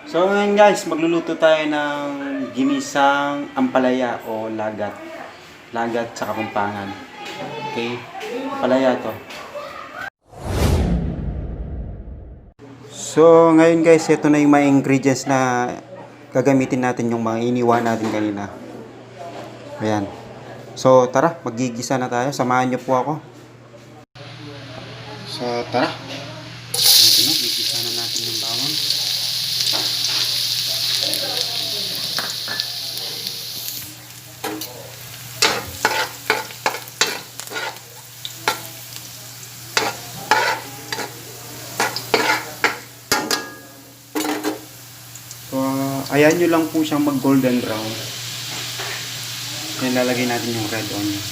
So ngayon guys, magluluto tayo ng ginisang ampalaya o lagat. Lagat sa Kapampangan. Okay? Ampalaya to. So ngayon guys, ito na yung mga ingredients na gagamitin natin, yung mga iniwan natin kanina. Ayan. So tara, maggigisa na tayo. Samahan niyo po ako. So tara. Ito na, gigisa na natin yung bawang. So, ayan nyo lang po siyang mag golden brown. Then lalagay natin yung red onion.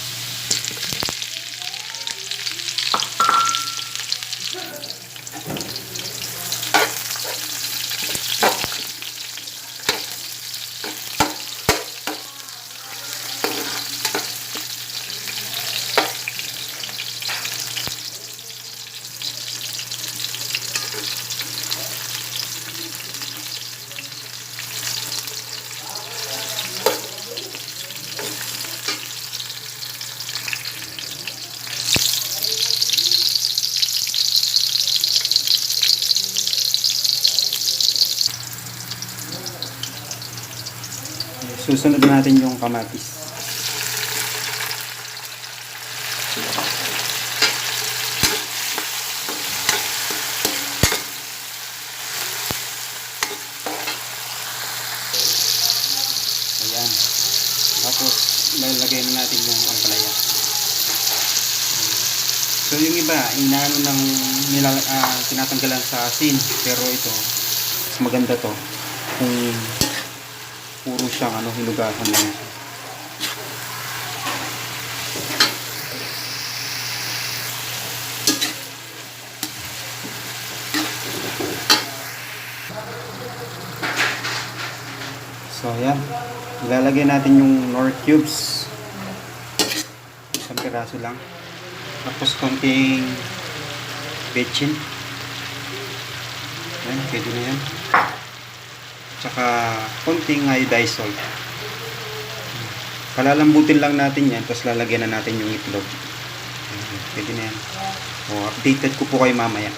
Susunod natin yung kamatis. Ayan. Tapos, lalagay na natin yung ampalaya. So, yung iba, inaano ng tinatanggalan sa asin. Pero ito, mas maganda to. Kung puro siyang hinugasan lang siya. So, ayan. Ilalagay natin yung Knorr cubes. Isang piraso lang. Tapos, konting bechin. Ayan, pwede na yan. Tsaka konting iodized salt. Palalambutin lang natin yan, tapos lalagyan na natin yung itlog. Pwede na yan. Updated ko po kayo mamaya.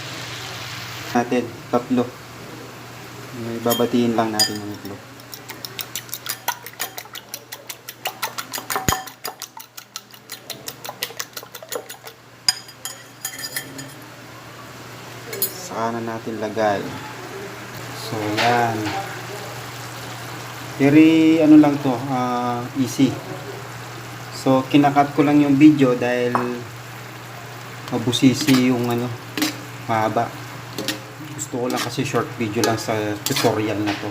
Natin, tatlo. Babatiin lang natin yung itlog. Saka na natin lagay. So, yan. Very, lang to, easy. So, kinakat ko lang yung video dahil mabusisi yung mahaba. Gusto ko lang kasi short video lang sa tutorial na to.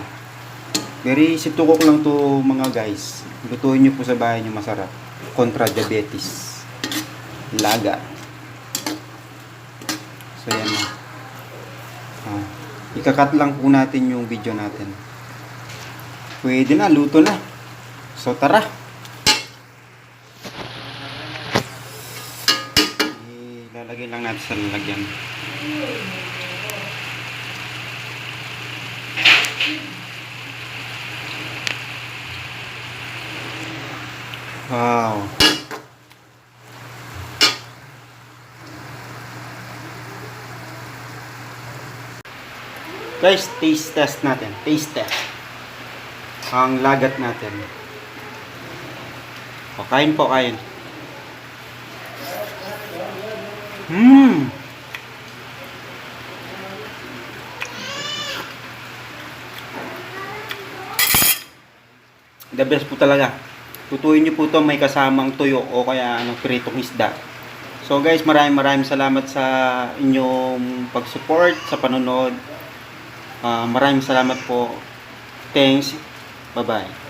Very easy to cook lang to mga guys. Lutuin nyo po sa bahay nyo, masarap. Kontra diabetes. Laga. So, yan na. Ikakat lang po natin yung video natin. Pwede na, luto na. So tara. Ilalagay lang natin sa lalagyan. Wow. Guys, taste test natin. Taste test. Ang lagat natin. O, kain po, kain. The best po talaga. Tutuin nyo po ito, may kasamang tuyo o kaya pritong isda. So guys, maraming salamat sa inyong pag-support, sa panonood. Maraming salamat po. Thanks. Bye-bye.